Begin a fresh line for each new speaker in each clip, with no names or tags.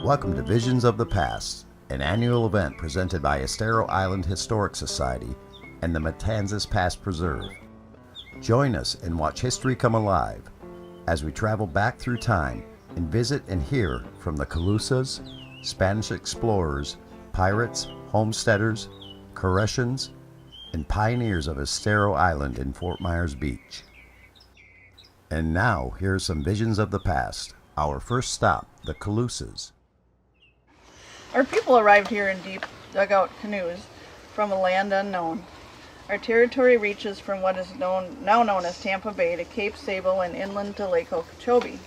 Welcome to Visions of the Past, an annual event presented by Estero Island Historic Society and the Matanzas Past Preserve. Join us and watch history come alive as we travel back through time and visit and hear from the Calusas, Spanish explorers, pirates, homesteaders, Corretians, and pioneers of Estero Island in Fort Myers Beach. And now, here are some visions of the past. Our first stop, the Calusas.
Our people arrived here in deep dugout canoes from a land unknown. Our territory reaches from what is now known as Tampa Bay to Cape Sable and inland to Lake Okeechobee.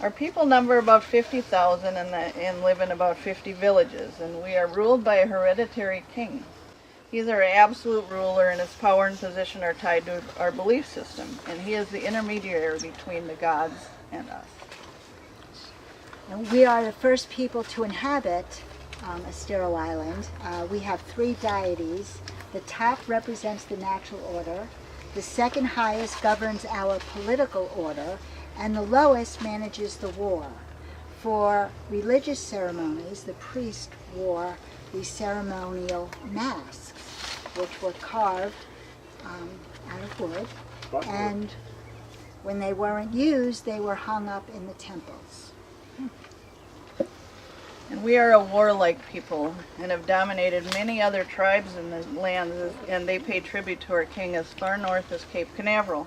Our people number about 50,000 and live in about 50 villages, and we are ruled by a hereditary king. He's our absolute ruler, and his power and position are tied to our belief system, and he is the intermediary between the gods and us.
And we are the first people to inhabit Estero Island. We have three deities. The top represents the natural order, the second highest governs our political order, and the lowest manages the war. For religious ceremonies, the priest wore the ceremonial masks, which were carved out of wood, and when they weren't used, they were hung up in the temples.
And we are a warlike people and have dominated many other tribes in the land, and they pay tribute to our king as far north as Cape Canaveral.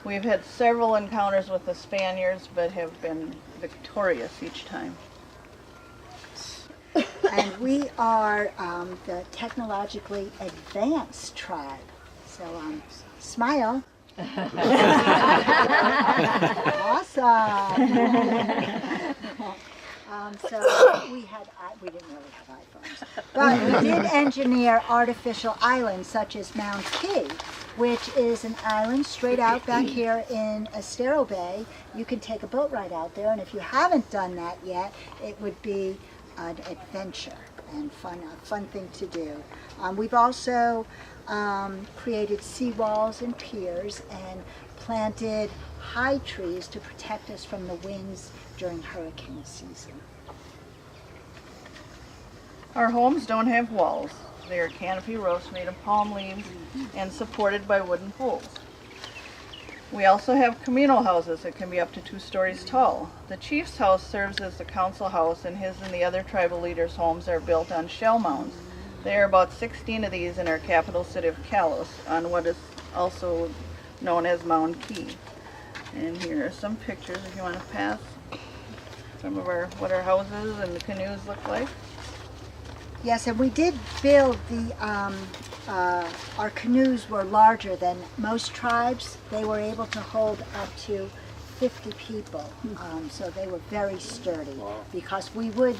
We've had several encounters with the Spaniards, but have been victorious each time.
And we are the technologically advanced tribe. So smile. Awesome. So we didn't really have iPhones, but we did engineer artificial islands such as Mount Key, which is an island straight out back here in Estero Bay. You can take a boat ride out there, and if you haven't done that yet, it would be an adventure and a fun thing to do. We've also created seawalls and piers and planted high trees to protect us from the winds during hurricane season.
Our homes don't have walls. They are canopy roofs made of palm leaves and supported by wooden poles. We also have communal houses that can be up to 2 stories tall. The chief's house serves as the council house, and his and the other tribal leaders' homes are built on shell mounds. There are about 16 of these in our capital city of Calusa, on what is also known as Mount Key. And here are some pictures if you want to pass some of what our houses and the canoes look like.
Yes, and we did build our canoes were larger than most tribes. They were able to hold up to 50 people, so they were very sturdy, because we would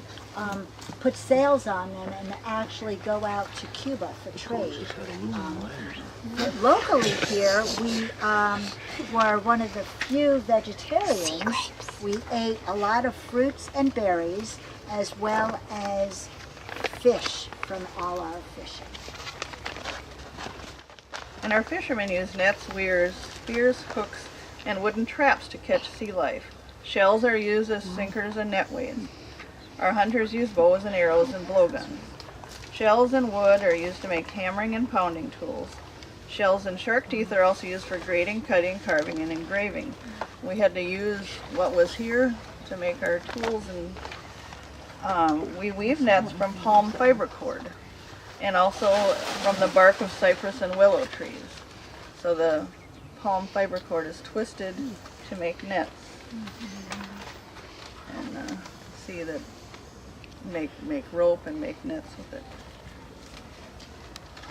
put sails on them and actually go out to Cuba for trade. Locally here, we were one of the few vegetarians. We ate a lot of fruits and berries, as well as fish from all our fishing.
And our fishermen use nets, weirs, spears, hooks, and wooden traps to catch sea life. Shells are used as sinkers and net weights. Our hunters use bows and arrows and blowguns. Shells and wood are used to make hammering and pounding tools. Shells and shark teeth are also used for grating, cutting, carving, and engraving. We had to use what was here to make our tools, and we weave nets from palm fiber cord, and also from the bark of cypress and willow trees. So the palm fiber cord is twisted to make nets, and see that make rope and make nets with it.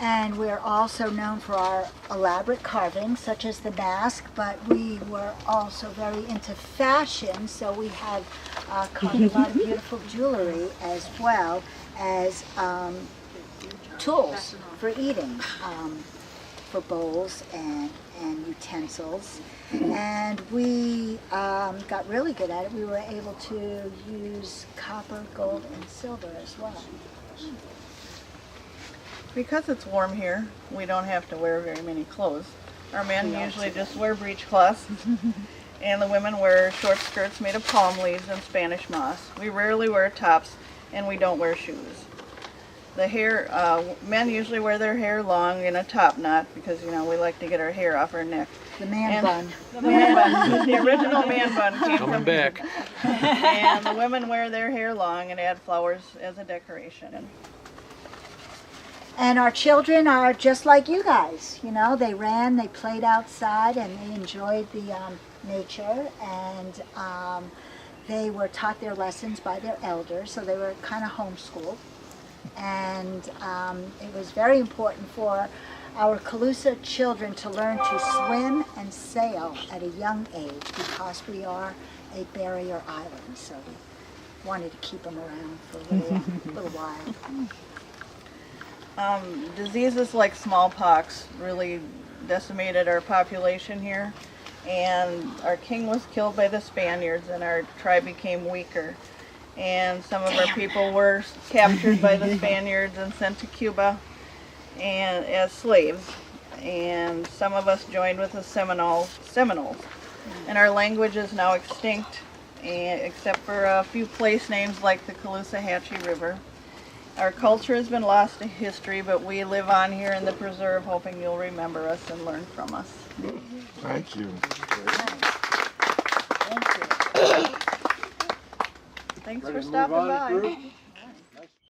And we're also known for our elaborate carvings, such as the mask, but we were also very into fashion, so we have carved a lot of beautiful jewelry, as well as tools for eating, for bowls and utensils. And we got really good at it. We were able to use copper, gold, and silver as well.
Because it's warm here, we don't have to wear very many clothes. Our men usually just wear breechcloths and the women wear short skirts made of palm leaves and Spanish moss. We rarely wear tops, and we don't wear shoes. The hair, men usually wear their hair long in a top knot because, you know, we like to get our hair off our neck.
The man bun.
The man bun. The original man bun came
Coming
from
back.
And the women wear their hair long and add flowers as a decoration.
And our children are just like you guys. You know, they ran, they played outside, and they enjoyed the nature, and they were taught their lessons by their elders, so they were kind of homeschooled. And it was very important for our Calusa children to learn to swim and sail at a young age because we are a barrier island, so we wanted to keep them around for a little while.
Diseases like smallpox really decimated our population here, and our king was killed by the Spaniards and our tribe became weaker. And some of our people were captured by the Spaniards and sent to Cuba and as slaves. And some of us joined with the Seminoles. And our language is now extinct, except for a few place names like the Calusa River. Our culture has been lost to history, but we live on here in the preserve, hoping you'll remember us and learn from us.
Thank you.
Thank you.
Thanks for stopping by.